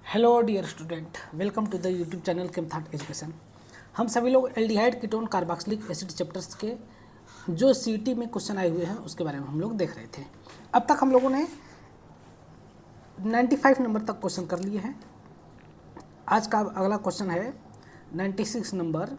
Hello dear student, welcome to the YouTube channel केमथाट education. हम सभी लोग aldehyde ketone carboxylic acid chapters के जो सीटी में क्वेश्चन आए हुए हैं उसके बारे में हम लोग देख रहे थे। अब तक हम लोगों ने 95 नंबर तक क्वेश्चन कर लिए हैं। आज का अगला क्वेश्चन है 96 नंबर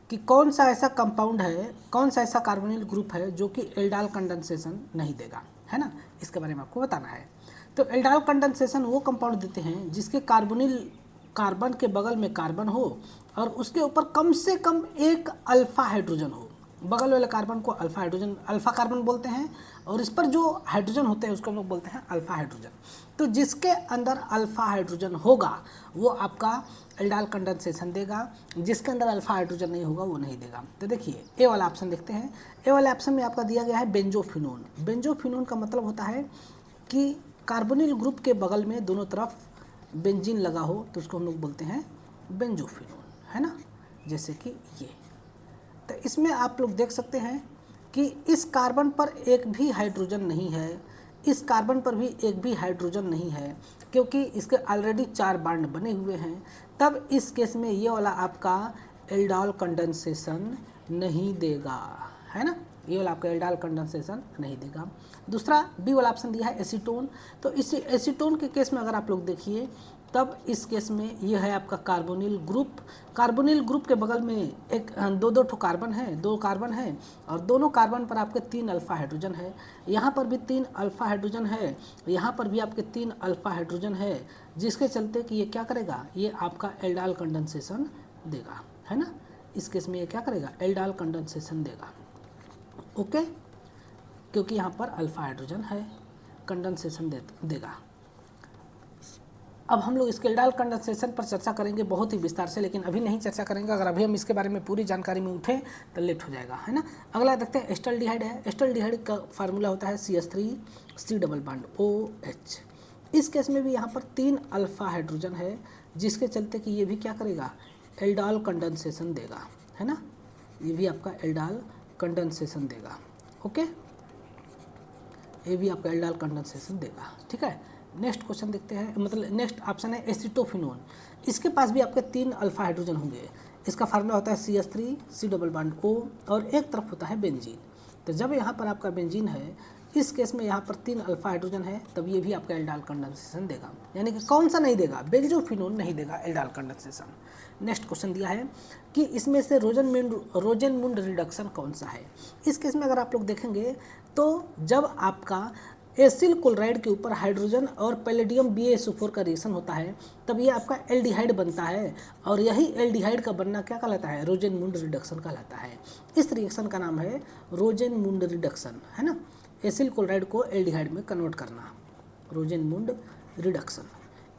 कि कौन सा ऐसा कंपाउंड है, कौन सा ऐसा कार्बोनिल ग्रुप है जो कि एल्डाल कंडेंसेशन नहीं देगा, है ना। इसके बारे में आपको बताना है। तो एल्डाल कंडेंसेशन वो कंपाउंड देते हैं जिसके कार्बन के बगल में कार्बन हो और उसके ऊपर कम से कम एक अल्फा हाइड्रोजन हो। बगल वाले कार्बन को अल्फा कार्बन बोलते हैं और इस पर जो हाइड्रोजन होते हैं उसको हम लोग बोलते हैं अल्फा हाइड्रोजन। तो जिसके अंदर अल्फा हाइड्रोजन होगा वो आपका एल्डाल कंडेंसेशन देगा, जिसके अंदर अल्फा हाइड्रोजन नहीं होगा वो नहीं देगा। तो देखिए ए वाला ऑप्शन देखते हैं। ए वाले ऑप्शन में आपका दिया गया है बेंजोफिनोन। बेंजोफिनोन का मतलब होता है कि कार्बोनिल ग्रुप के बगल में दोनों तरफ बेंजीन लगा हो तो उसको हम लोग बोलते हैं बेंजोफिनोन, है ना। जैसे कि ये, तो इसमें आप लोग देख सकते हैं कि इस कार्बन पर एक भी हाइड्रोजन नहीं है, इस कार्बन पर भी एक भी हाइड्रोजन नहीं है, क्योंकि इसके ऑलरेडी 4 बॉन्ड बने हुए हैं। तब इस केस में ये वाला आपका एल्डाल कंडेंसेशन नहीं देगा, है ना। ये वाला आपका एल्डाल कंडेंसेशन नहीं देगा। दूसरा बी वाला ऑप्शन दिया है एसीटोन। तो इस एसीटोन के केस में अगर आप लोग देखिए तब इस केस में ये है आपका कार्बोनिल ग्रुप। कार्बोनिल ग्रुप के बगल में एक दो कार्बन है, 2 कार्बन है और दोनों कार्बन पर आपके 3 अल्फा हाइड्रोजन है। यहाँ पर भी 3 अल्फा हाइड्रोजन है, यहाँ पर भी आपके 3 अल्फा हाइड्रोजन है, जिसके चलते कि ये क्या करेगा, ये आपका एल्डाल कंडेंसेशन देगा, है ना। इस केस में ये क्या करेगा, एल्डाल कंडेंसेशन देगा। ओके, क्योंकि यहाँ पर अल्फा हाइड्रोजन है, कंडेंसेशन देगा। अब हम लोग इसके एल्डाल कंडेंसेशन पर चर्चा करेंगे बहुत ही विस्तार से, लेकिन अभी नहीं चर्चा करेंगे। अगर अभी हम इसके बारे में पूरी जानकारी में उठें तो लेट हो जाएगा, है ना। अगला देखते हैं एस्टल्डिहाइड है। एस्टल्डिहाइड का फार्मूला होता है CH3 डबल बॉन्ड OH। इस केस में भी यहाँ पर 3 अल्फा हाइड्रोजन है, जिसके चलते कि ये भी क्या करेगा, एल्डाल कंडेंसेशन देगा, है ना। ये भी आपका एल्डाल कंडेंसेशन देगा। ओके, ये भी आपका एल्डाल कंडेंसेशन देगा, ठीक है। नेक्स्ट क्वेश्चन देखते हैं, मतलब नेक्स्ट ऑप्शन है एसिटोफिनोन। इसके पास भी आपके 3 अल्फा हाइड्रोजन होंगे। इसका फार्मूला होता है CH3 डबल बॉन्ड O और एक तरफ होता है बेंजीन। तो जब यहाँ पर आपका बेंजीन है, इस केस में यहाँ पर 3 अल्फा हाइड्रोजन है, तब ये भी आपका एल्डाल कंडेंसेशन देगा। यानी कि कौन सा नहीं देगा, बेंजोफिनोन नहीं देगा एल्डाल कंडेंसेशन। नेक्स्ट क्वेश्चन दिया है कि इसमें से रोजेनमुंड रिडक्शन कौन सा है। इस केस में अगर आप लोग देखेंगे तो जब आपका एसिल क्लोराइड के ऊपर हाइड्रोजन और पैलेडियम BaSO4 का रिएक्शन होता है तब ये आपका एल्डिहाइड बनता है, और यही एल्डिहाइड का बनना क्या कहलाता है, रोजेनमुंड रिडक्शन कहलाता है। इस रिएक्शन का नाम है रोजेनमुंड रिडक्शन, है ना। एसिल क्लोराइड को एल्डिहाइड में कन्वर्ट करना, रोजेनमुंड रिडक्शन।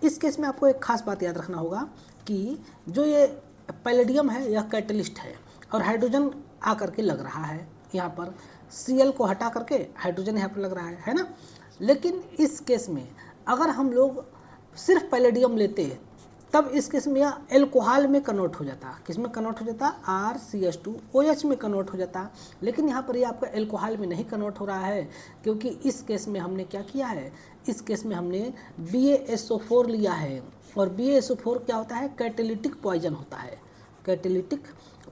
इस केस में आपको एक खास बात याद रखना होगा कि जो ये पैलेडियम है यह कैटलिस्ट है और हाइड्रोजन आकर के लग रहा है यहाँ पर, Cl को हटा करके हाइड्रोजन यहाँ पर लग रहा है ना। लेकिन इस केस में अगर हम लोग सिर्फ पैलेडियम लेते तब इस केस में यह एल्कोहल में कन्वर्ट हो जाता। किस में कन्वर्ट हो जाता, RCH2OH में कन्वर्ट हो जाता। लेकिन यहाँ पर ये आपका एल्कोहल में नहीं कन्वर्ट हो रहा है, क्योंकि इस केस में हमने क्या किया है, इस केस में हमने BaSO4 लिया है और BaSO4 क्या होता है, कैटेलिटिक पॉइजन होता है। कैटेलिटिक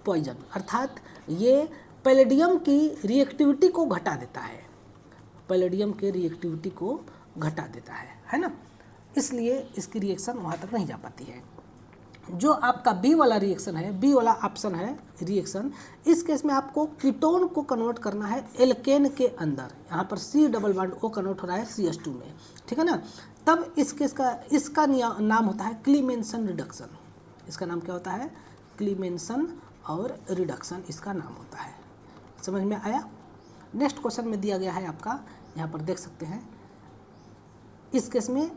पॉइजन अर्थात ये पैलेडियम की रिएक्टिविटी को घटा देता है, पैलेडियम के रिएक्टिविटी को घटा देता है ना। इसलिए इसकी रिएक्शन वहाँ तक नहीं जा पाती है। जो आपका बी वाला रिएक्शन है, बी वाला ऑप्शन है रिएक्शन, इस केस में आपको कीटोन को कन्वर्ट करना है एल्केन के अंदर। यहाँ पर C double bond O convert हो रहा है CH2 में, ठीक है ना। तब इस केस का इसका नाम होता है क्लीमेंसन रिडक्शन। इसका नाम क्या होता है, क्लीमेंसन और रिडक्शन इसका नाम होता है। समझ में आया। नेक्स्ट क्वेश्चन में दिया गया है आपका, यहाँ पर देख सकते हैं। इस केस में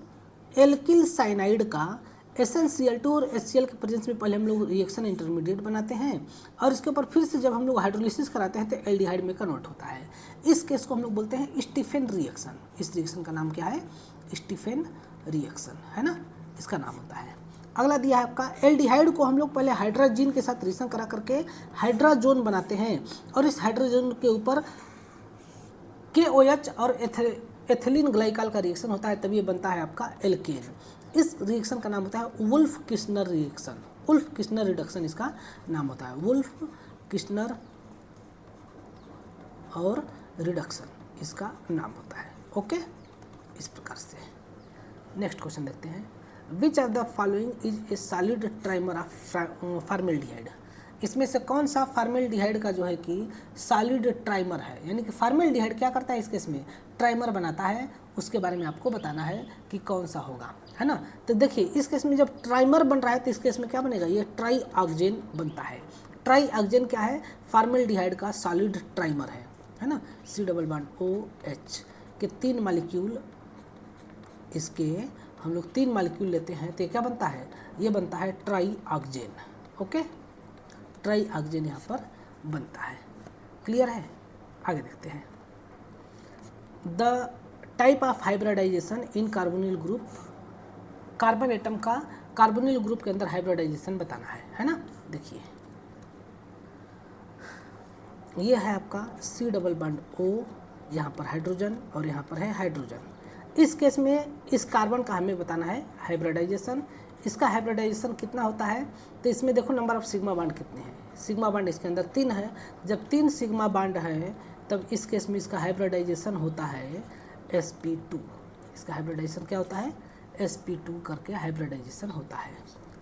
एल्किल साइनाइड का SnCl2 और HCl के प्रेजेंस में पहले हम लोग रिएक्शन इंटरमीडिएट बनाते हैं और इसके ऊपर फिर से जब हम लोग हाइड्रोलिसिस कराते हैं तो एल्डिहाइड में कन्वर्ट होता है। इस केस को हम लोग बोलते हैं स्टीफेन रिएक्शन। इस रिएक्शन का नाम क्या है, स्टीफेन रिएक्शन, है ना, इसका नाम होता है। अगला दिया है आपका एल्डिहाइड को हम लोग पहले हाइड्रोजन के साथ रिएक्शन करा करके हाइड्राजोन बनाते हैं और इस हाइड्रोजन के ऊपर KOH और एथिलीन ग्लाइकॉल का रिएक्शन होता है, तब ये बनता है आपका एल्केन। इस रिएक्शन का नाम होता है Wolff Kishner reaction. Wolff Kishner reduction इसका नाम होता है, वुल्फ किस्नर और रिडक्शन इसका नाम होता है। ओके, इस प्रकार से। नेक्स्ट क्वेश्चन देखते हैं, which of the following is A solid trimer of formaldehyde. इसमें से कौन सा फॉर्मेल्डिहाइड का जो है कि सॉलिड ट्राइमर है, यानी कि फॉर्मेल्डिहाइड क्या करता है इस केस में, ट्राइमर बनाता है, उसके बारे में आपको बताना है कि कौन सा होगा, है ना। तो देखिए इस केस में जब ट्राइमर बन रहा है तो इस केस में क्या बनेगा, ये ट्राईऑक्जेन बनता है। ट्राईऑक्जेन क्या है, फॉर्मेल्डिहाइड का सॉलिड ट्राइमर है ना। C डबल बॉन्ड OH के 3 मॉलिक्यूल, इसके हम लोग 3 मॉलिक्यूल लेते हैं तो ये क्या बनता है, ये बनता है ट्राईऑक्जेन। ओके, ट्राईऑक्जेन यहाँ पर बनता है। क्लियर है, आगे देखते हैं। The type of hybridization in carbonyl group, carbon atom का कार्बोनिल ग्रुप के अंदर हाइब्रिडाइजेशन बताना है ना। देखिए ये है आपका C डबल बॉन्ड O, यहाँ पर हाइड्रोजन और यहाँ पर है हाइड्रोजन। इस केस में इस कार्बन का हमें बताना है हाइब्रिडाइजेशन। इसका हाइब्रिडाइजेशन कितना होता है, तो इसमें देखो नंबर ऑफ सिग्मा बॉन्ड कितने हैं, सिग्मा बॉन्ड इसके अंदर 3 है। जब 3 सिग्मा बॉन्ड है तब इस केस में इसका हाइब्रिडाइजेशन होता है sp2। इसका हाइब्रिडाइजेशन क्या होता है, sp2 करके हाइब्रिडाइजेशन होता है।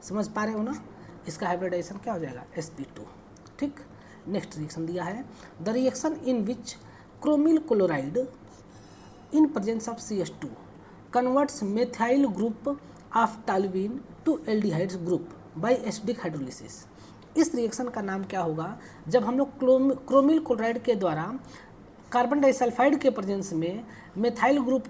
समझ पा रहे हो ना, इसका हाइब्रिडाइजेशन क्या हो जाएगा, sp2। ठीक, नेक्स्ट रिएक्शन दिया है, the reaction in which chromyl chloride in presence of CH2 converts methyl group of toluene to aldehyde group by acidic hydrolysis. इस रिएक्शन का नाम क्या होगा, जब हम लोग क्रोमिल क्लोराइड के द्वारा कार्बन डाइसल्फाइड के प्रेजेंस में मेथाइल ग्रुप,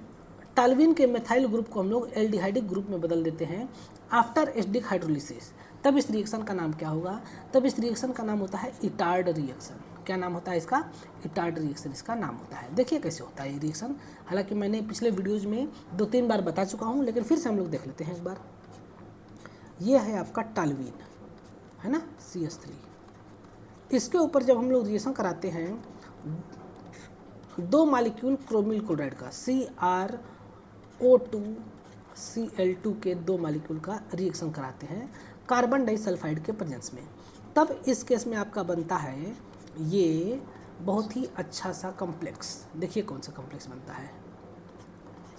टॉल्यूइन के मेथाइल ग्रुप को हम लोग एल्डिहाइडिक ग्रुप में बदल देते हैं आफ्टर एसिडिक हाइड्रोलिसिस, तब इस रिएक्शन का नाम क्या होगा, तब इस रिएक्शन का नाम होता है इटार्ड रिएक्शन। क्या नाम होता है इसका, इटार्ड रिएक्शन इसका नाम होता है। देखिए कैसे होता है ये रिएक्शन, हालांकि मैंने पिछले वीडियोज़ में 2-3 बार बता चुका हूँ, लेकिन फिर से हम लोग देख लेते हैं एक बार। ये है आपका टॉल्यूइन, है ना, CH3। इसके ऊपर जब हम लोग रिएक्शन कराते हैं 2 मॉलिक्यूल क्रोमिल क्लोराइड का CrO2Cl2 के 2 मॉलिक्यूल का रिएक्शन कराते हैं कार्बन डाइसल्फाइड के प्रेजेंस में, तब इस केस में आपका बनता है ये बहुत ही अच्छा सा कॉम्प्लेक्स। देखिए कौन सा कॉम्प्लेक्स बनता है,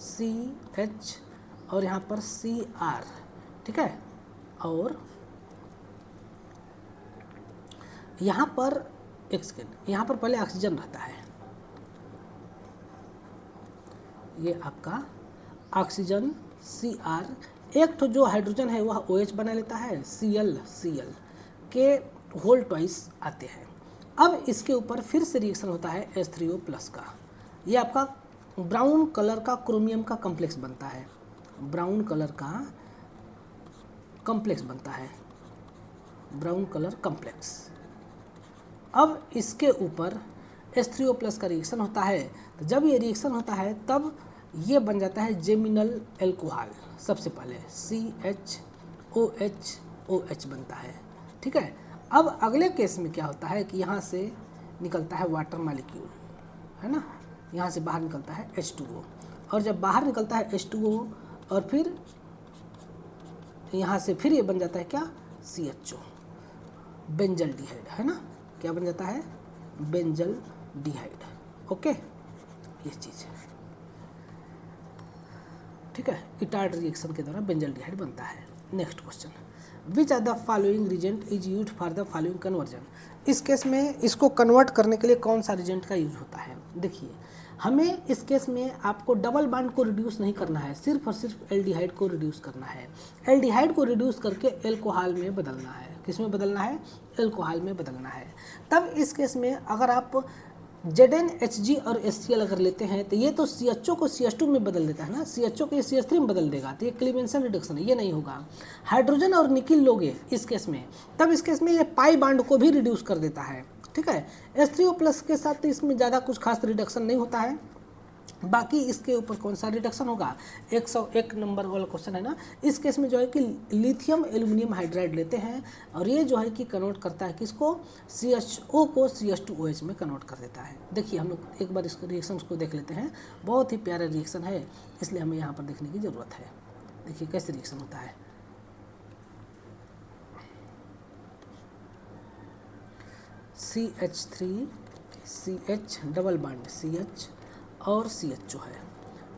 CH और यहाँ पर Cr, ठीक है, और यहाँ पर एक सेकेंड, यहाँ पर पहले ऑक्सीजन रहता है, ये आपका ऑक्सीजन Cr, एक तो जो हाइड्रोजन है वह OH बना लेता है, Cl के होल ट्वाइस आते हैं। अब इसके ऊपर फिर से रिएक्शन होता है H3O+ का, ये आपका ब्राउन कलर का क्रोमियम का कॉम्प्लेक्स बनता है, ब्राउन कलर का कॉम्प्लेक्स बनता है, ब्राउन कलर कॉम्प्लेक्स। अब इसके ऊपर H3O+ का रिएक्शन होता है, तो जब ये रिएक्शन होता है तब ये बन जाता है जेमिनल एल्कोहल। सबसे पहले CHOH बनता है, ठीक है। अब अगले केस में क्या होता है कि यहाँ से निकलता है वाटर मॉलिक्यूल, है ना, यहाँ से बाहर निकलता है H2O, और जब बाहर निकलता है H2O और फिर यहाँ से फिर ये बन जाता है क्या, CHO, बेंजल्डिहाइड, है ना, क्या बन जाता है, बेंजल्डिहाइड। ओके, ये चीज़ है, ठीक है, इटार्ड रिएक्शन के दौरान बेंजल्डिहाइड बनता है। Next question, which are the following reagent is use for the following conversion. इस केस में इसको कन्वर्ट करने के लिए कौन सा रिजेंट का यूज होता है। देखिए हमें इस केस में आपको डबल बॉन्ड को रिड्यूस नहीं करना है, सिर्फ और सिर्फ एल्डिहाइड को रिड्यूस करना है। एल्डिहाइड को रिड्यूस करके एल्कोहल में बदलना है। किस में बदलना है, एल्कोहल में बदलना है। तब इस केस में अगर आप ZnHg और HCl अगर लेते हैं तो ये तो CHO को CH2 में बदल देता है ना, CHO को CH3 में बदल देगा, तो ये क्लीवेंसन रिडक्शन है, ये नहीं होगा। हाइड्रोजन और निकिल लोगे इस केस में, तब इस केस में ये पाई बॉन्ड को भी रिड्यूस कर देता है, ठीक है। H3O+ के साथ तो इसमें ज़्यादा कुछ खास रिडक्शन नहीं होता है। बाकी इसके ऊपर कौन सा रिडक्शन होगा, 101 नंबर वाला क्वेश्चन है ना। इस केस में जो है कि लिथियम एल्यूमिनियम हाइड्राइड लेते हैं और ये जो है कि कन्वर्ट करता है किसको, CHO को CH2OH में कन्वर्ट कर देता है। देखिए हम लोग एक बार इस रिएक्शन को देख लेते हैं, बहुत ही प्यारा रिएक्शन है, इसलिए हमें यहाँ पर देखने की ज़रूरत है। देखिए कैसे रिएक्शन होता है। CH3 CH double bond CH और CH जो है,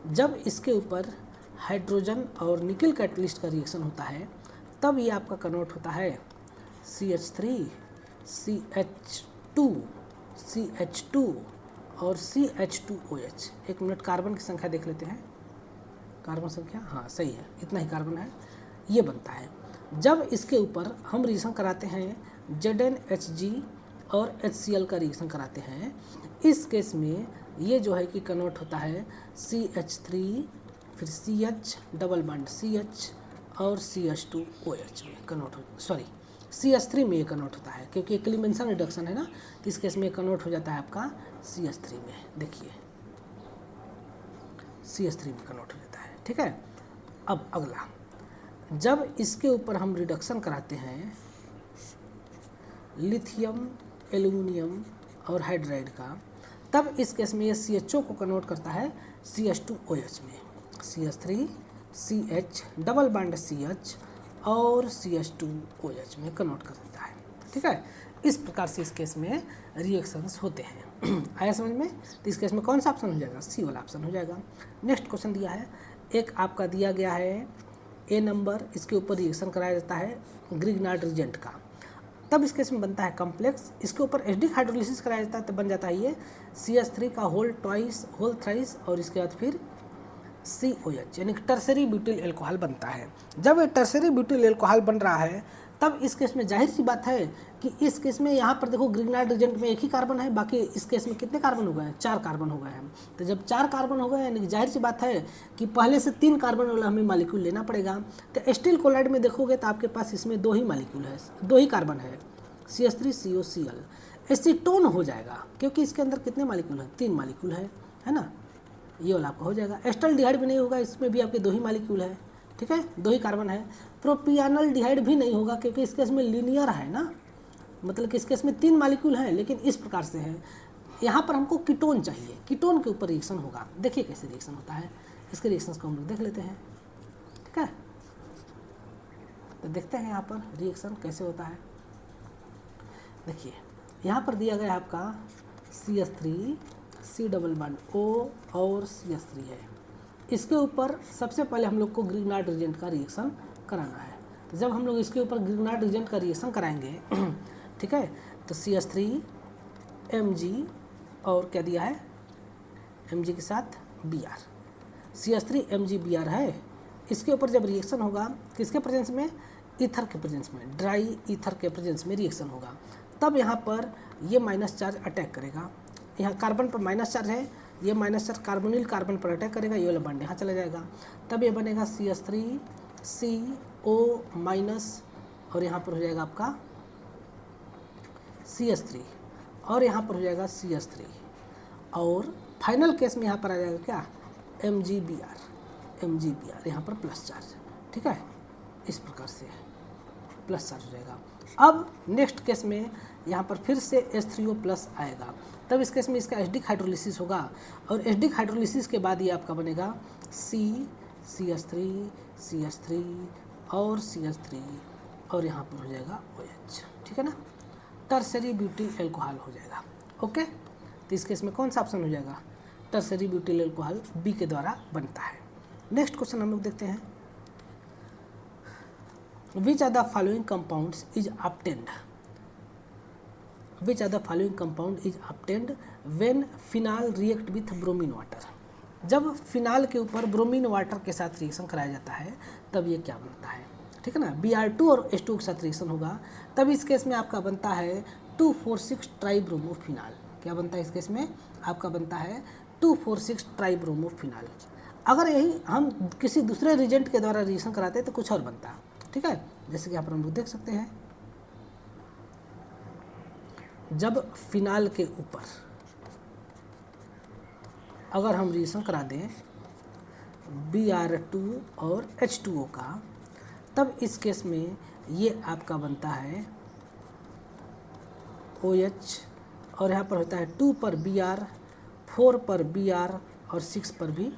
जब इसके ऊपर हाइड्रोजन और निकल कैटलिस्ट का रिएक्शन होता है तब ये आपका कन्वर्ट होता है CH3 CH2 CH2 और CH2OH। एक मिनट, कार्बन की संख्या देख लेते हैं। कार्बन संख्या हाँ सही है, इतना ही कार्बन है, ये बनता है। जब इसके ऊपर हम रिएक्शन कराते हैं ZnHg और HCl का रिएक्शन कराते हैं, इस केस में ये जो है कि कन्वर्ट होता है CH3 फिर CH डबल बॉन्ड CH और CH2OH में कन्वर्ट हो, सॉरी CH3 में ये कन्वर्ट होता है, क्योंकि क्लीमेंसन रिडक्शन है ना, तो इस केस में कन्वर्ट हो जाता है आपका CH3 में। देखिए CH3 में कन्वर्ट हो जाता है, ठीक है। अब अगला, जब इसके ऊपर हम रिडक्शन कराते हैं लिथियम एल्यूमिनियम और हाइड्राइड का, तब इस केस में ये CHO को कन्वर्ट करता है CH2OH में। CH3 CH double bond CH और CH2OH में कन्वर्ट कर देता है, ठीक है। इस प्रकार से इस केस में रिएक्शंस होते हैं। आया समझ में? तो इस केस में कौन सा ऑप्शन हो जाएगा? सी वाला ऑप्शन हो जाएगा। नेक्स्ट क्वेश्चन दिया है, एक आपका दिया गया है A नंबर, इसके ऊपर रिएक्शन कराया जाता है ग्रिग्नार्ड रिजेंट का, तब इस केस में बनता है कॉम्प्लेक्स। इसके ऊपर एसिडिक हाइड्रोलिसिस कराया जाता है तब बन जाता है ये CH3 का होल थ्राइस और इसके बाद फिर COH यानी टर्सरी ब्यूटिल एल्कोहल बनता है। जब ये टर्सरी ब्यूटिल एल्कोहल बन रहा है तब इस केस में जाहिर सी बात है कि इस केस में यहाँ पर देखो ग्रिग्नार्ड रिजेंट में एक ही कार्बन है, बाकी इस केस में कितने कार्बन हो गए हैं? 4 कार्बन हो गए हैं। तो जब 4 कार्बन हो गए यानी कि जाहिर सी बात है कि पहले से 3 कार्बन वाला हमें मालिक्यूल लेना पड़ेगा। तो एस्टिल कोलाइड में देखोगे तो आपके पास इसमें 2 ही मालिक्यूल है, 2 ही कार्बन है, CH3 COCl। एसीटोन हो जाएगा क्योंकि इसके अंदर कितने मालिक्यूल हैं? 3 मालिक्यूल है ना, ये वाला आपका हो जाएगा। एस्टल्डिहाइड भी नहीं होगा, इसमें भी आपके 2 ही मालिक्यूल है, ठीक है, 2 ही कार्बन है। प्रोपियानल डिहाइड भी नहीं होगा क्योंकि इसके इसमें लीनियर है ना, मतलब कि इसके इसमें 3 मालिक्यूल हैं, लेकिन इस प्रकार से है। यहाँ पर हमको कीटोन चाहिए, कीटोन के ऊपर रिएक्शन होगा। देखिए कैसे रिएक्शन होता है, इसके रिएक्शंस को हम लोग देख लेते हैं, ठीक है। तो देखते हैं यहाँ पर रिएक्शन कैसे होता है। देखिए यहाँ पर दिया गया है आपका CH3 C double bond O और CH3 है। इसके ऊपर सबसे पहले हम लोग को ग्रिग्नार्ड रिजेंट का रिएक्शन कराना है। तो जब हम लोग इसके ऊपर ग्रिग्नार्ड रिजेंट का रिएक्शन कराएंगे ठीक है, तो CH3 Mg और क्या दिया है Mg के साथ Br, CH3 Mg Br है। इसके ऊपर जब रिएक्शन होगा किसके प्रेजेंस में? ईथर के प्रेजेंस में, ड्राई ईथर के प्रेजेंस में रिएक्शन होगा, तब यहाँ पर ये माइनस चार्ज अटैक करेगा। यहाँ कार्बन पर माइनस चार्ज है, ये माइनस चार्ज कार्बोनिल कार्बन पर अटैक करेगा, ये वाला बॉन्ड यहाँ चला जाएगा, तब ये बनेगा CH3 CO माइनस और यहाँ पर हो जाएगा आपका CH3 और यहाँ पर हो जाएगा CH3 और फाइनल केस में यहाँ पर आ जाएगा क्या? MgBr यहाँ पर प्लस चार्ज, ठीक है। इस प्रकार से प्लस चार्ज हो जाएगा। अब नेक्स्ट केस में यहाँ पर फिर से H3O प्लस आएगा, तब इस केस में इसका एसिडिक हाइड्रोलिसिस होगा और एसिडिक हाइड्रोलिसिस के बाद ये आपका बनेगा CH3 और CH3 और यहाँ पर हो जाएगा OH, ठीक है ना, टर्सरी ब्यूटिल एल्कोहल हो जाएगा। ओके, तो इस केस में कौन सा ऑप्शन हो जाएगा? टर्सरी ब्यूटिल एल्कोहल B के द्वारा बनता है। नेक्स्ट क्वेश्चन हम लोग देखते हैं, Which are the following compounds is obtained? Which are the following compound is obtained when phenol react with bromine water? जब फिनाल के ऊपर ब्रोमीन वाटर के साथ रिएक्शन कराया जाता है तब ये क्या बनता है, ठीक है ना। Br2 और H2 के साथ रिएक्शन होगा, तब इस केस में आपका बनता है 2,4,6 ट्राइब्रोमोफिनाल। क्या बनता है इस केस में? आपका बनता है 2,4,6 ट्राइब्रोमोफिनाल। अगर यही हम किसी दूसरे रिजेंट के द्वारा रिएक्शन कराते हैं तो कुछ और बनता है, ठीक है। जैसे कि यहाँ पर हम लोग देख सकते हैं, जब फिनाल के ऊपर अगर हम रिएक्शन करा दें Br2 और H2O का, तब इस केस में ये आपका बनता है OH और यहाँ पर होता है 2 पर Br, 4 पर Br और 6 पर भी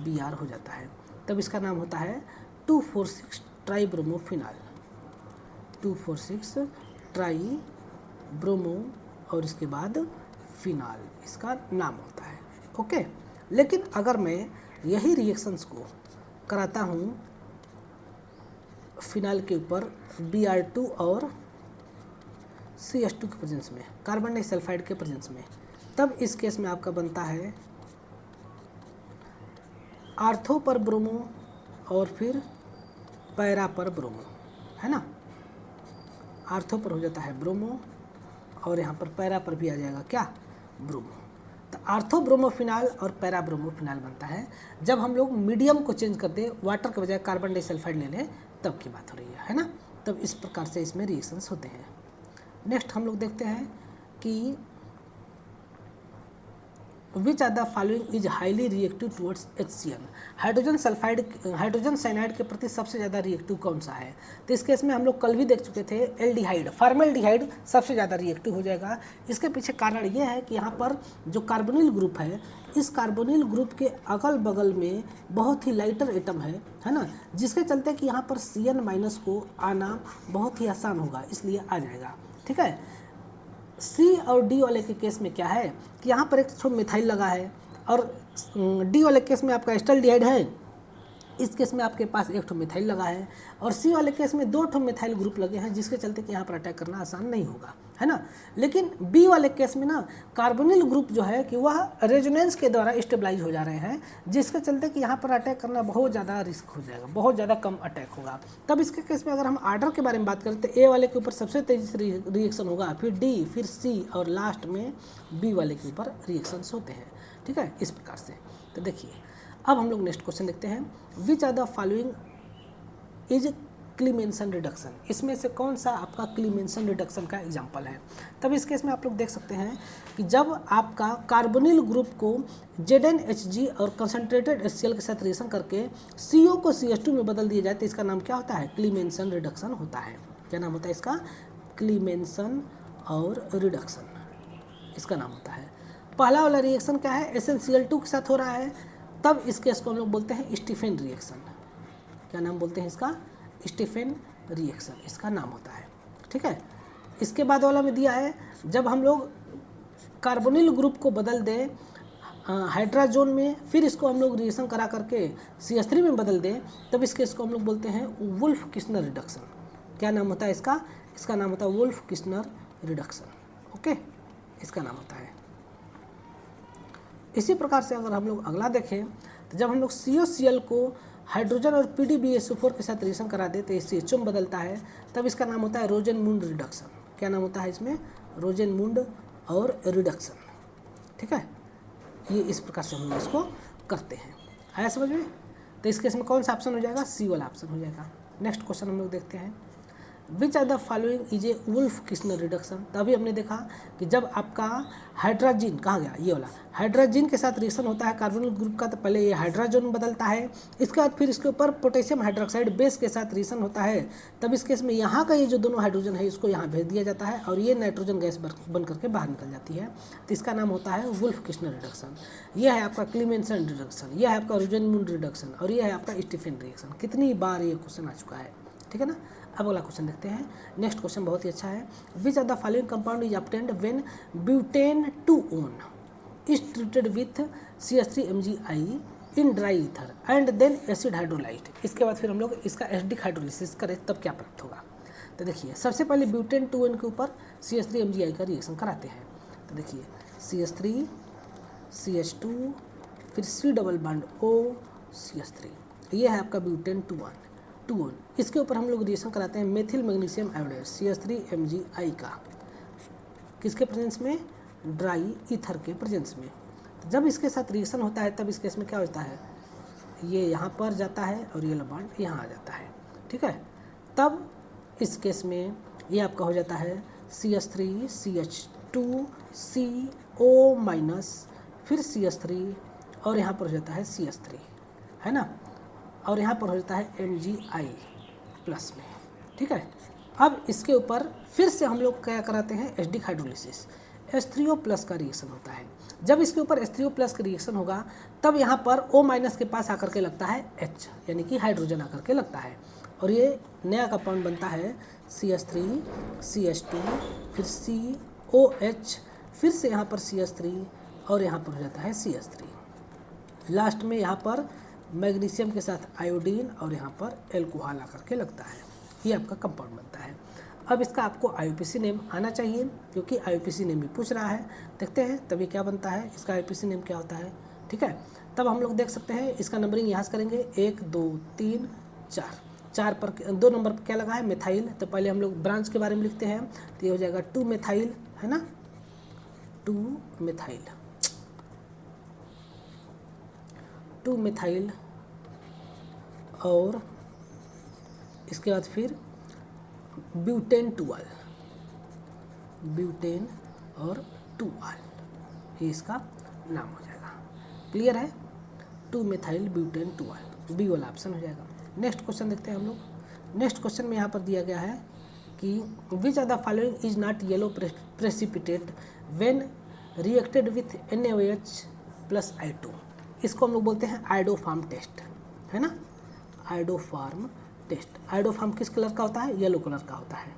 Br हो जाता है, तब इसका नाम होता है 2,4,6 ट्राईब्रोमोफिनाल, 2,4,6 ट्राईब्रोमो और इसके बाद फिनाल इसका नाम होता है। ओके, लेकिन अगर मैं यही रिएक्शंस को कराता हूँ फिनाल के ऊपर Br2 और CH2 के प्रेजेंस में, कार्बन डाइसल्फाइड के प्रेजेंस में, तब इस केस में आपका बनता है आर्थो पर ब्रोमो और फिर पैरा पर ब्रोमो, है ना। आर्थो पर हो जाता है ब्रोमो और यहाँ पर पैरा पर भी आ जाएगा क्या, ब्रोमो। तो आर्थो ब्रोमोफिनाल और पैरा ब्रोमोफिनाल बनता है जब हम लोग मीडियम को चेंज कर दे, वाटर के बजाय कार्बन डाइसल्फाइड ले लें, तब की बात हो रही है ना। तब इस प्रकार से इसमें रिएक्शंस होते हैं। नेक्स्ट हम लोग देखते हैं कि which are the following is highly reactive towards HCl। Hydrogen cyanide के प्रति सबसे ज़्यादा रिएक्टिव कौन सा है? तो इस केस में हम लोग कल भी देख चुके थे, एल्डिहाइड, फॉर्मेल्डिहाइड सबसे ज़्यादा रिएक्टिव हो जाएगा। इसके पीछे कारण ये है कि यहाँ पर जो कार्बोनिल ग्रुप है, इस कार्बोनिल ग्रुप के अगल बगल में बहुत ही लाइटर एटम है ना, जिसके चलते कि यहाँ पर Cn- को आना बहुत ही आसान होगा, इसलिए आ जाएगा। ठीक है। C और D वाले के केस में क्या है कि यहाँ पर एक ठो मिथाइल लगा है और D वाले केस में आपका एस्टल्डिहाइड है, इस केस में आपके पास एक ठो मिथाइल लगा है, और C वाले केस में 2 ठो मिथाइल ग्रुप लगे हैं, जिसके चलते कि यहाँ पर अटैक करना आसान नहीं होगा, है ना। लेकिन B वाले केस में ना कार्बोनिल ग्रुप जो है कि वह रेजोनेंस के द्वारा स्टेबलाइज हो जा रहे हैं, जिसके चलते कि यहाँ पर अटैक करना बहुत ज़्यादा रिस्क हो जाएगा, बहुत ज़्यादा कम अटैक होगा। तब इसके केस में अगर हम आर्डर के बारे में बात करें तो A वाले के ऊपर सबसे तेज़ी से रिएक्शन होगा, फिर D, फिर C और लास्ट में B वाले के ऊपर रिएक्शंस होते हैं। ठीक है, इस प्रकार से। तो देखिए अब हम लोग नेक्स्ट क्वेश्चन देखते हैं, which are the following is Clemmensen reduction. इसमें से कौन सा आपका क्लीमेंसन रिडक्शन का एग्जाम्पल है? तब इस केस में आप लोग देख सकते हैं कि जब आपका कार्बोनिल ग्रुप को ZnHg और कंसनट्रेटेड HCl के साथ रिएक्शन करके CO को CH2 में बदल दिया जाए तो इसका नाम क्या होता है? क्लीमेंसन रिडक्शन होता है। क्या नाम होता है इसका? क्लीमेंसन और रिडक्शन इसका नाम होता है। पहला वाला रिएक्शन क्या है? SnCl2 के साथ हो रहा है, तब इस केस को हम लोग बोलते हैं स्टीफेन रिएक्शन। क्या नाम बोलते हैं इसका? स्टीफेन रिएक्शन इसका नाम होता है। ठीक है। इसके बाद वाला में दिया है जब हम लोग कार्बोनिल ग्रुप को बदल दें हाइड्राजोन में, फिर इसको हम लोग रिएक्शन करा करके CH3 में बदल दें, तब इस केस को हम लोग बोलते हैं वुल्फ किस्नर रिडक्शन। क्या नाम होता है इसका? इसका नाम होता है वुल्फ किस्नर रिडक्शन। ओके, इसका नाम होता है। इसी प्रकार से अगर हम लोग अगला देखें तो जब हम लोग COCl को हाइड्रोजन और PdBSO4 के साथ रिएक्शन करा देते हैं, CHO में बदलता है, तब इसका नाम होता है रोजेनमुंड रिडक्शन। क्या नाम होता है इसमें? रोजेनमुंड और रिडक्शन। ठीक है, ये इस प्रकार से हम लोग इसको करते हैं। आया समझ में? तो इस केस में कौन सा ऑप्शन हो जाएगा? C वाला ऑप्शन हो जाएगा। नेक्स्ट क्वेश्चन हम लोग देखते हैं, which are the following is a Wolff Kishner reduction. तभी हमने देखा कि जब आपका हाइड्राजीन कहाँ गया, ये वाला हाइड्राजीन के साथ रिएक्शन होता है कार्बोनिल ग्रुप का, तो पहले ये हाइड्राजोन में बदलता है, इसके बाद फिर इसके ऊपर पोटेशियम हाइड्रोक्साइड बेस के साथ रिएक्शन होता है, तब इस केस में यहाँ का ये जो दोनों हाइड्रोजन है इसको यहाँ भेज दिया जाता है और ये नाइट्रोजन गैस बन करके बाहर निकल जाती है, तो इसका नाम होता है वुल्फ किस्नर रिडक्शन। यह है आपका क्लीमेंसन रिडक्शन, यह है आपका रोजेनमुंड रिडक्शन और यह है आपका स्टीफेन रिएक्शन। कितनी बार ये क्वेश्चन आ चुका है। ठीक है ना। अब अगला क्वेश्चन देखते हैं। नेक्स्ट क्वेश्चन बहुत ही अच्छा है, which are the following compound is obtained when butane 2-on is treated with CH3MgI in dry ether and then acid hydrolyte. इसके बाद फिर हम लोग इसका एसिडिक हाइड्रोलिसिस करें तब क्या प्राप्त होगा? तो देखिए सबसे पहले ब्यूटेन 2-on के ऊपर CH3MgI का रिएक्शन कराते हैं। तो देखिए CH3 CH2 फिर C+O CH3, ये है आपका ब्यूटेन 2-on। इसके ऊपर हम लोग रिएक्शन कराते हैं मेथिल मैग्नीशियम आयोडाइड CH3MgI का, किसके प्रेजेंस में? ड्राई ईथर के प्रेजेंस में। जब इसके साथ रिएक्शन होता है तब इस केस में क्या होता है? ये यहाँ पर जाता है और ये बॉन्ड यहाँ आ जाता है। ठीक है, तब इस केस में ये आपका हो जाता है CH3 CH2 CO- फिर CH3 और यहाँ पर हो जाता है CH3, है ना, और यहाँ पर हो जाता है MgI प्लस में। ठीक है, अब इसके ऊपर फिर से हम लोग क्या कराते हैं? Acidic hydrolysis. H3O प्लस का रिएक्शन होता है। जब इसके ऊपर H3O प्लस का रिएक्शन होगा तब यहाँ पर O माइनस के पास आकर के लगता है H, यानी कि हाइड्रोजन आकर के लगता है, और ये नया कंपाउंड बनता है CH3 CH2 फिर COH, फिर से यहाँ पर CH3 और यहाँ पर हो जाता है CH3। लास्ट में यहाँ पर मैग्नीशियम के साथ आयोडीन और यहाँ पर एल्कोहल आकर के लगता है। ये आपका कंपाउंड बनता है। अब इसका आपको IUPAC नेम आना चाहिए क्योंकि IUPAC नेम भी पूछ रहा है। देखते हैं तभी क्या बनता है, इसका IUPAC नेम क्या होता है। ठीक है, तब हम लोग देख सकते हैं इसका नंबरिंग यहाँ से करेंगे 1 2 3 4। 4 पर 2 नंबर पर क्या लगा है मिथाइल, तो पहले हम लोग ब्रांच के बारे में लिखते हैं, तो ये हो जाएगा 2 मिथाइल, है ना, 2 मिथाइल, 2 मिथाइल, और इसके बाद फिर ब्यूटेन 2 ब्यूटेन और 2 ये इसका नाम हो जाएगा। क्लियर है, 2 मिथाइल ब्यूटेन 2 बी वाला ऑप्शन हो जाएगा। नेक्स्ट क्वेश्चन देखते हैं हम लोग। नेक्स्ट क्वेश्चन में यहाँ पर दिया गया है कि which are the following is not yellow precipitate when reacted with NaOH plus I2। इसको हम लोग बोलते हैं आइडोफार्म टेस्ट, है ना, आइडोफार्म टेस्ट। आइडोफार्म किस कलर का होता है, येलो कलर का होता है,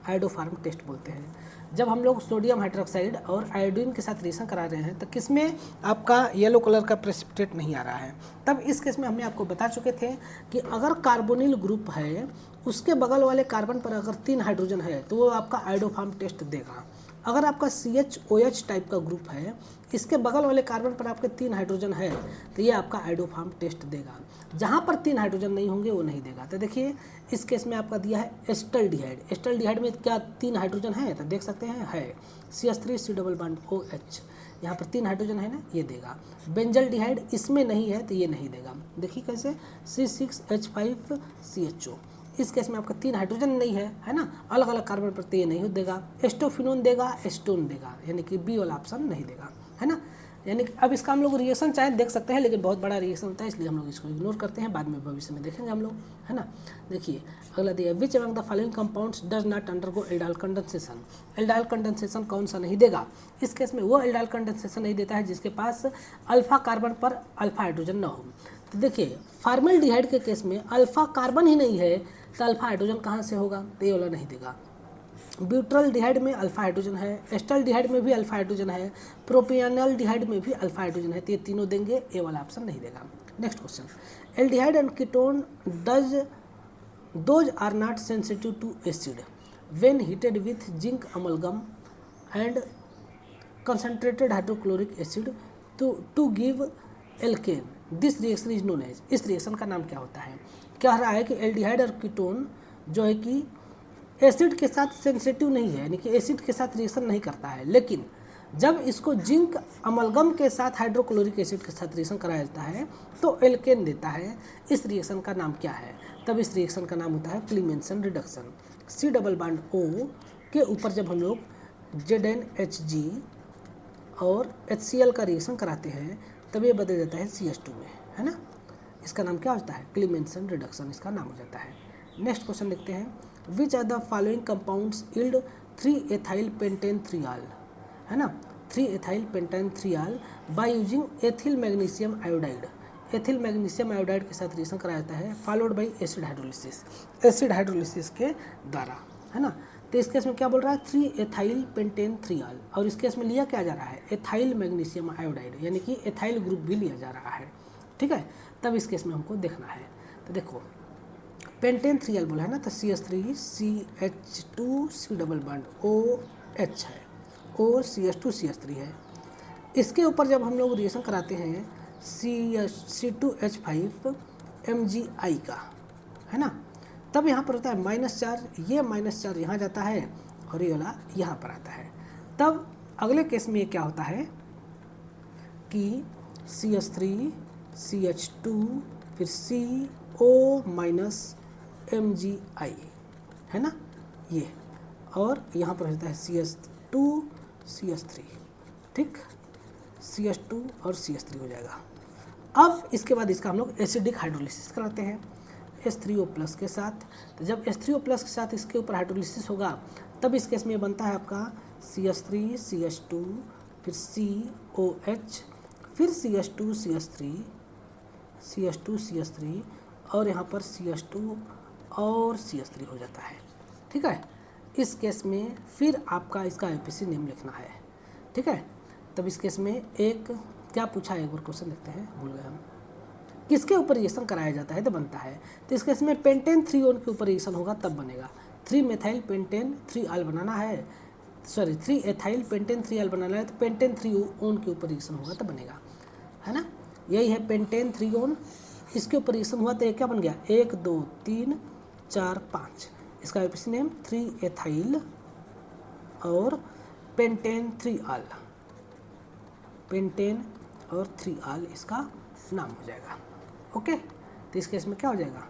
आइडोफार्म टेस्ट बोलते हैं। जब हम लोग सोडियम हाइड्रोक्साइड और आयोडीन के साथ रिएक्शन करा रहे हैं तो किसमें आपका येलो कलर का प्रेसिपिटेट नहीं आ रहा है, तब इस केस में हमने आपको बता चुके थे कि अगर कार्बोनिल ग्रुप है उसके बगल वाले कार्बन पर अगर 3 हाइड्रोजन है तो वो आपका आइडोफार्म टेस्ट देगा। अगर आपका CHOH टाइप का ग्रुप है, इसके बगल वाले कार्बन पर आपके 3 हाइड्रोजन है तो ये आपका आइडोफार्म टेस्ट देगा। जहाँ पर 3 हाइड्रोजन नहीं होंगे वो नहीं देगा। तो देखिए इस केस में आपका दिया है एस्टल्डिहाइड। एस्टल्डिहाइड में क्या 3 हाइड्रोजन है, तो देख सकते हैं है CH3 C double bond OH, यहाँ पर 3 हाइड्रोजन है ना, ये देगा। बेंजल्डिहाइड इसमें नहीं है तो ये नहीं देगा। देखिए कैसे C6H5CHO, इस केस में आपका 3 हाइड्रोजन नहीं है ना, अलग अलग कार्बन पर, तो ये नहीं देगा। एस्टोफिनोन देगा, एस्टोन देगा, यानी कि बी वाला ऑप्शन नहीं देगा, है ना। यानी कि अब इसका हम लोग रिएक्शन चाहे देख सकते हैं, लेकिन बहुत बड़ा रिएक्शन होता है इसलिए हम लोग इसको इग्नोर करते हैं, बाद में भविष्य में देखेंगे हम लोग, है ना। देखिए अगला दिया which among the following compounds does not undergo aldol condensation. Aldol condensation कौन सा नहीं देगा, इस केस में वो एल्डाइल कंडेंसेशन नहीं देता है जिसके पास अल्फा कार्बन पर अल्फा हाइड्रोजन न हो। तो देखिए फॉर्मेल्डिहाइड के केस में अल्फा कार्बन ही नहीं है तो अल्फा हाइड्रोजन कहाँ से होगा, तो ये वाला नहीं देगा। ब्यूट्रलडिहाइड में अल्फा हाइड्रोजन है, एस्टल्डिहाइड में भी अल्फा हाइड्रोजन है, प्रोपियानलडिहाइड में भी अल्फा हाइड्रोजन है, तो ये तीनों देंगे, ए वाला ऑप्शन नहीं देगा। Next question, aldehyde and ketone those are not sensitive to acid when heated with zinc amalgam and concentrated hydrochloric acid to give alkane, this reaction is known as. इस reaction का नाम क्या होता है, क्या रहा है कि एल्डिहाइड और कीटोन जो है कि एसिड के साथ सेंसिटिव नहीं है, यानी कि एसिड के साथ रिएक्शन नहीं करता है, लेकिन जब इसको जिंक अमलगम के साथ हाइड्रोक्लोरिक एसिड के साथ रिएक्शन कराया जाता है तो एल्केन देता है। इस रिएक्शन का नाम क्या है, तब इस रिएक्शन का नाम होता है Clemmensen reduction. C double bond O के ऊपर जब हम लोग ZnHG और HCl का रिएक्शन कराते हैं तब ये बदल जाता है CH2 में, है ना। इसका नाम क्या होता है, क्लीमेंसन रिडक्शन इसका नाम हो जाता है। नेक्स्ट क्वेश्चन देखते हैं, which are the following compounds yield 3 ethyl pentane triol, है ना, 3 ethyl pentane triol by using ethyl magnesium iodide. Ethyl magnesium iodide के साथ रिएक्शन कराया जाता है followed by acid hydrolysis, acid hydrolysis के द्वारा, है ना। तो इस केस में क्या बोल रहा है 3 एथाइल पेंटेन थ्रियाल, और इस केस में लिया क्या जा रहा है एथाइल मैग्नीशियम आयोडाइड, यानी कि एथाइल ग्रुप भी लिया जा रहा है, ठीक है। तब इस केस में हमको देखना है, तो देखो पेंटेन थ्रियाल बोला है ना, तो CH3 CH2 C double bond OH है, OCH2 CH3 है। इसके ऊपर जब हम लोग रिएक्शन कराते हैं C2H5 MgI का, है ना, तब यहाँ पर होता है -4, ये -4 यहाँ जाता है और ये वाला यहाँ पर आता है। तब अगले केस में ये क्या होता है कि CH3 CH2 फिर CO -MgI, है ना, ये, और यहाँ पर होता है CH2 CH3, ठीक, CH2 और CH3 हो जाएगा। अब इसके बाद इसका हम लोग एसिडिक हाइड्रोलिसिस कराते हैं H3O प्लस के साथ। तो जब H3O प्लस के साथ इसके ऊपर हाइड्रोलिसिस होगा तब इस केस में बनता है आपका CH3 CH2 फिर COH फिर CH2 CH3 CH2 CH3 और यहाँ पर CH2 और CH3 हो जाता है। ठीक है, इस केस में फिर आपका इसका IPC नेम लिखना है। ठीक है, तब इस केस में एक क्या पूछा है, एक बार क्वेश्चन देखते हैं, भूल गए हम। किसके ऊपर रिएक्शन कराया जाता है तो बनता है, तो इस केस में पेंटेन 3 ओन के ऊपर रिएक्शन होगा तब बनेगा। 3 मेथाइल पेंटेन 3 आल बनाना है, सॉरी 3 एथाइल पेंटेन 3 आल बनाना है, तो पेंटेन 3 ओन के ऊपर रिएक्शन होगा तब बनेगा, है ना। यही है पेंटेन 3 ओन, इसके ऊपर रिएक्शन हुआ तो ये क्या बन गया, 1 2 3 4 5, इसका IPC नेम 3 एथाइल और पेंटेन 3 आल, पेंटेन और 3 आल इसका नाम हो जाएगा। ओके, तो इस केस में क्या हो जाएगा,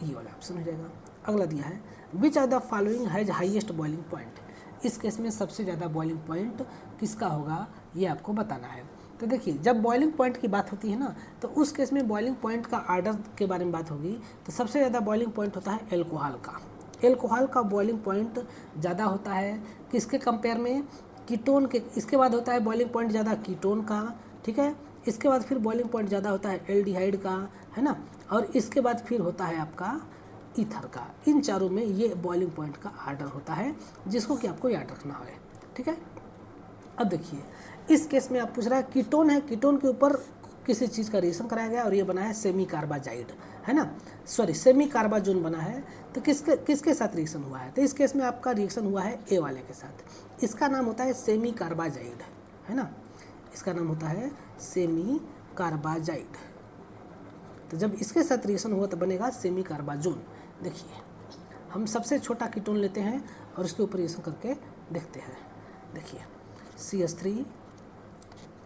ये वाला ऑप्शन हो जाएगा। अगला दिया है which are the following has highest boiling point. इस केस में सबसे ज़्यादा बॉइलिंग पॉइंट किसका होगा ये आपको बताना है। तो देखिए, जब बॉइलिंग पॉइंट की बात होती है ना, तो उस केस में बॉइलिंग पॉइंट का आर्डर के बारे में बात होगी, तो सबसे ज़्यादा बॉइलिंग पॉइंट होता है एल्कोहल का। एल्कोहल का बॉइलिंग पॉइंट ज़्यादा होता है किसके कंपेयर में, कीटोन के। इसके बाद होता है बॉइलिंग पॉइंट ज़्यादा कीटोन का, ठीक है। इसके बाद फिर बॉइलिंग पॉइंट ज़्यादा होता है एल्डिहाइड का, है ना। और इसके बाद फिर होता है आपका ईथर का। इन चारों में ये बॉइलिंग पॉइंट का आर्डर होता है, जिसको कि आपको याद रखना है। ठीक है, अब देखिए इस केस में आप पूछ रहा है कीटोन है, कीटोन के ऊपर किसी चीज़ का रिएक्शन कराया गया और ये बना है सेमी कार्बाजाइड, है ना, सॉरी सेमी कार्बाजोन बना है। तो किसके साथ रिएक्शन हुआ है, तो इस केस में आपका रिएक्शन हुआ है ए वाले के साथ। इसका नाम होता है सेमी कार्बाजाइड, है ना, इसका नाम होता है सेमी कार्बाजाइड। तो जब इसके साथ रिएक्शन हुआ तो बनेगा सेमी कार्बाजोन। देखिए हम सबसे छोटा कीटोन लेते हैं और इसके ऊपर रिएक्शन करके देखते हैं। देखिए CH3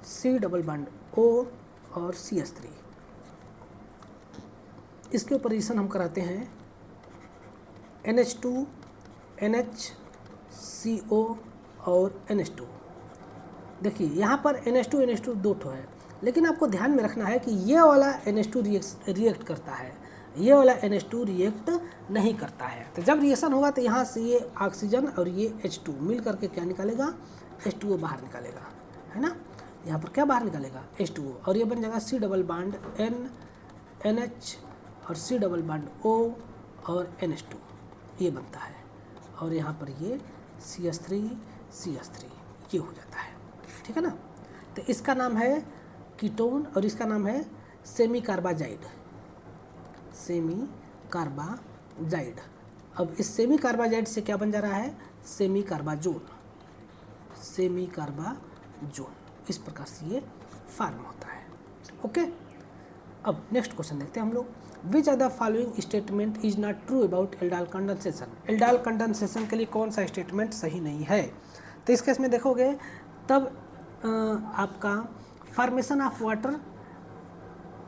C double bond O और CH3, इसके ऊपर रिएक्शन हम कराते हैं NH2 NH CO और NH2। देखिए यहाँ पर NH2 दो ठो है, लेकिन आपको ध्यान में रखना है कि ये वाला NH2 रिएक्ट करता है, ये वाला NH2 रिएक्ट नहीं करता है। तो जब रिएक्शन होगा तो यहाँ से ये ऑक्सीजन और ये H2 मिल करके क्या निकालेगा, H2O बाहर निकालेगा, है ना। यहाँ पर क्या बाहर निकालेगा, H2O, और ये बन जाएगा C double bond N NH और C डबल बॉन्ड O और NH2, ये बनता है। और यहाँ पर ये CH3 ये हो जाता है। ठीक है ना, तो इसका नाम है कीटोन और इसका नाम है सेमी कार्बाजाइड, सेमी कार्बाजाइड। अब इस सेमी कार्बाजाइड से क्या बन जा रहा है, सेमी कार्बाजोन, सेमी कार्बाजोन। इस प्रकार से ये फॉर्म होता है। ओके, अब नेक्स्ट क्वेश्चन देखते हैं हम लोग। Which are the following statement is not true about aldol condensation. Aldol condensation के लिए कौन सा स्टेटमेंट सही नहीं है, तो इस केस में देखोगे तब आपका formation of water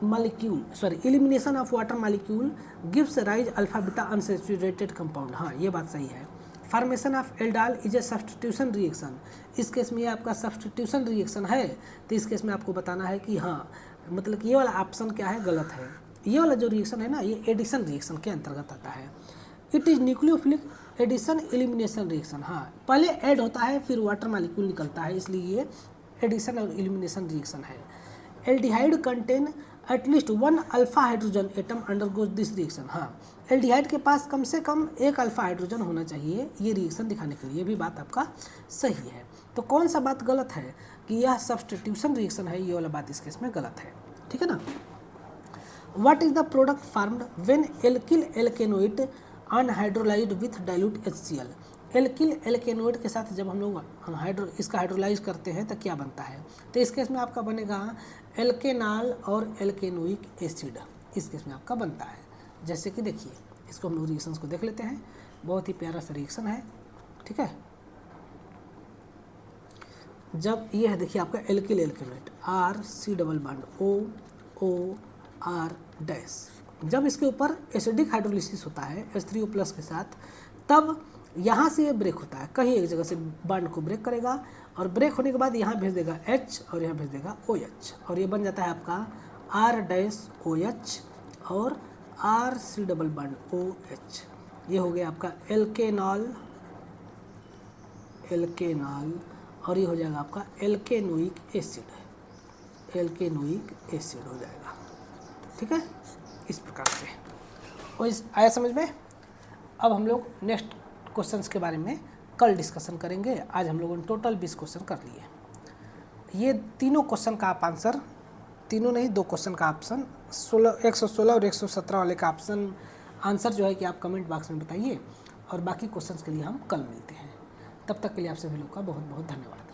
molecule, sorry elimination of water molecule gives rise alpha beta unsaturated compound. हाँ, ये बात सही है। Formation of aldol is a substitution reaction. इस केस में ये आपका सब्स्टिट्यूशन रिएक्शन है, तो इस केस में आपको बताना है कि हाँ, मतलब कि ये वाला ऑप्शन क्या है, गलत है। ये वाला जो रिएक्शन है ना, ये एडिशन रिएक्शन के अंतर्गत आता है। It is nucleophilic addition elimination reaction. हाँ, पहले ऐड होता है फिर वाटर मॉलिक्यूल निकलता है, इसलिए ये एडिशन और एलिमिनेशन रिएक्शन है। Aldehyde contain at least 1 alpha hydrogen atom undergoes this reaction. हाँ, एल्डिहाइड के पास कम से कम 1 अल्फा हाइड्रोजन होना चाहिए ये रिएक्शन दिखाने के लिए, भी बात आपका सही है। तो कौन सा बात गलत है कि यह सब्स्टिट्यूशन रिएक्शन है, ये वाला बात इस केस में गलत है। ठीक है ना। What is the product formed when alkyl alkanoate unhydrolysed with dilute HCl। Alkyl alkanoate के साथ जब हम लोग इसका हाइड्रोलाइज करते हैं तो क्या बनता है, तो इस केस में आपका बनेगा एल्केनॉल और एल्केनोइक एसिड, इस केस में आपका बनता है। जैसे कि देखिए, इसको हम लोग रिएक्शंस को देख लेते हैं, बहुत ही प्यारा सा रिएक्शन है। ठीक है, जब ये है देखिए आपका alkyl alkanoate RC double bond OR dash, जब इसके ऊपर एसिडिक हाइड्रोलिसिस होता है H3O+ के साथ, तब यहाँ से ये ब्रेक होता है, कहीं एक जगह से बॉन्ड को ब्रेक करेगा और ब्रेक होने के बाद यहाँ भेज देगा H और यहाँ भेज देगा OH, और ये बन जाता है आपका R-OH और RC डबल बॉन्ड OH। ये हो गया आपका एल्केनॉल एल्केनॉल, और ये हो जाएगा आपका एल्केनोइक एसिड, एल्केनोइक एसिड हो जाएगा। ठीक है, इस प्रकार से। और इस आया समझ में। अब हम लोग नेक्स्ट क्वेश्चंस के बारे में कल डिस्कशन करेंगे। आज हम लोगों ने टोटल 20 क्वेश्चन कर लिए। ये तीनों क्वेश्चन का आप आंसर, तीनों नहीं 2 क्वेश्चन का ऑप्शन 116 और 117 वाले का ऑप्शन आंसर जो है कि आप कमेंट बॉक्स में बताइए, और बाकी क्वेश्चंस के लिए हम कल मिलते हैं। तब तक के लिए आप सभी लोग का बहुत बहुत धन्यवाद।